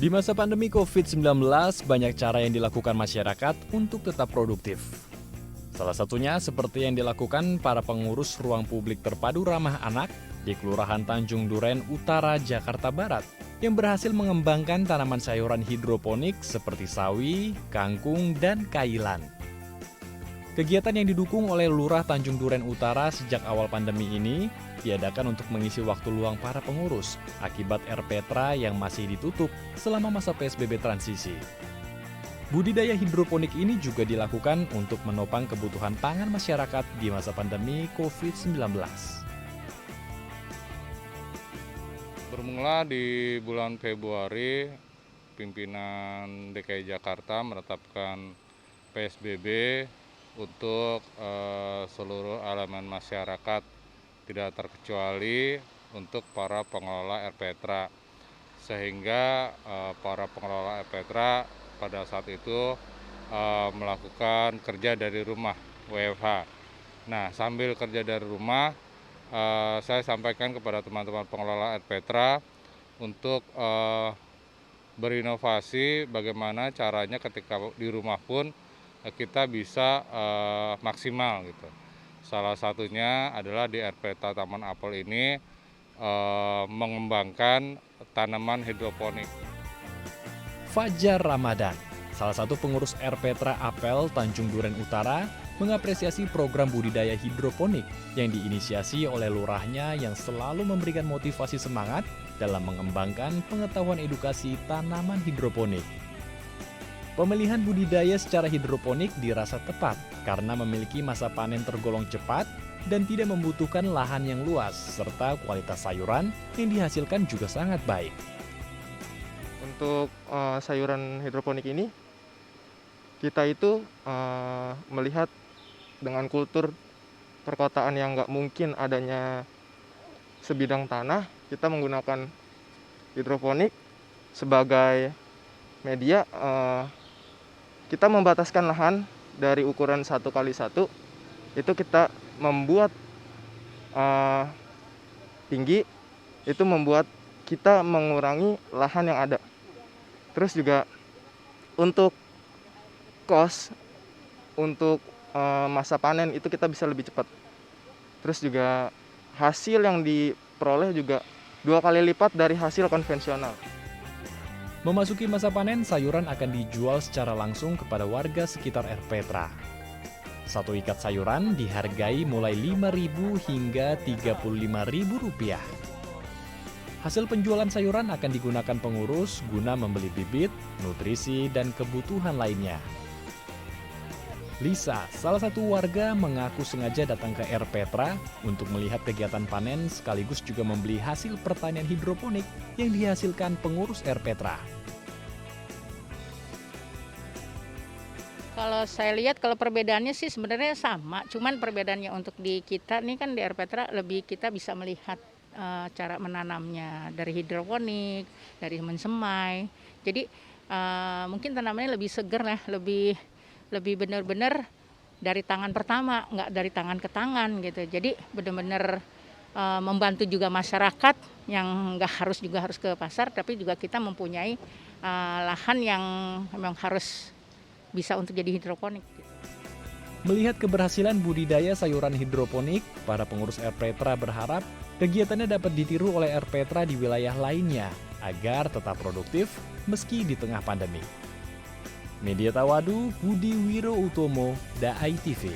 Di masa pandemi COVID-19, banyak cara yang dilakukan masyarakat untuk tetap produktif. Salah satunya seperti yang dilakukan para pengurus ruang publik terpadu ramah anak di Kelurahan Tanjung Duren Utara, Jakarta Barat, yang berhasil mengembangkan tanaman sayuran hidroponik seperti sawi, kangkung, dan kailan. Kegiatan yang didukung oleh Lurah Tanjung Duren Utara sejak awal pandemi ini diadakan untuk mengisi waktu luang para pengurus akibat RPTRA yang masih ditutup selama masa PSBB transisi. Budidaya hidroponik ini juga dilakukan untuk menopang kebutuhan pangan masyarakat di masa pandemi COVID-19. Bermula di bulan Februari, pimpinan DKI Jakarta menetapkan PSBB untuk seluruh elemen masyarakat, tidak terkecuali untuk para pengelola RPTRA. Sehingga para pengelola RPTRA pada saat itu melakukan kerja dari rumah, WFH. Nah, sambil kerja dari rumah, saya sampaikan kepada teman-teman pengelola RPTRA untuk berinovasi bagaimana caranya ketika di rumah pun kita bisa maksimal gitu. Salah satunya adalah di RPTRA Taman Apel ini mengembangkan tanaman hidroponik. Fajar Ramadan, salah satu pengurus RPTRA Apel Tanjung Duren Utara, mengapresiasi program budidaya hidroponik yang diinisiasi oleh lurahnya yang selalu memberikan motivasi semangat dalam mengembangkan pengetahuan edukasi tanaman hidroponik. Pemilihan budidaya secara hidroponik dirasa tepat karena memiliki masa panen tergolong cepat dan tidak membutuhkan lahan yang luas, serta kualitas sayuran yang dihasilkan juga sangat baik. Untuk sayuran hidroponik ini, kita itu melihat dengan kultur perkotaan yang nggak mungkin adanya sebidang tanah, kita menggunakan hidroponik sebagai media. Kita membataskan lahan dari ukuran 1 kali 1, itu kita membuat tinggi, itu membuat kita mengurangi lahan yang ada. Terus juga untuk cost, untuk masa panen itu kita bisa lebih cepat. Terus juga hasil yang diperoleh juga 2 kali lipat dari hasil konvensional. Memasuki masa panen, sayuran akan dijual secara langsung kepada warga sekitar RPTRA. Satu ikat sayuran dihargai mulai Rp5.000 hingga Rp35.000. Hasil penjualan sayuran akan digunakan pengurus guna membeli bibit, nutrisi, dan kebutuhan lainnya. Lisa, salah satu warga, mengaku sengaja datang ke RPTRA untuk melihat kegiatan panen sekaligus juga membeli hasil pertanian hidroponik yang dihasilkan pengurus RPTRA. Kalau saya lihat kalau perbedaannya sih sebenarnya sama, cuman perbedaannya untuk di kita nih kan di RPTRA lebih kita bisa melihat cara menanamnya dari hidroponik, dari mensemai. Jadi mungkin tanamannya lebih seger lah, lebih benar-benar dari tangan pertama, nggak dari tangan ke tangan gitu. Jadi benar-benar membantu juga masyarakat yang nggak harus ke pasar, tapi juga kita mempunyai lahan yang memang harus bisa untuk jadi hidroponik. Melihat keberhasilan budidaya sayuran hidroponik, para pengurus RPTRA berharap kegiatannya dapat ditiru oleh RPTRA di wilayah lainnya agar tetap produktif meski di tengah pandemi. Media Tawadu, Budi Wiro Utomo, DAI TV.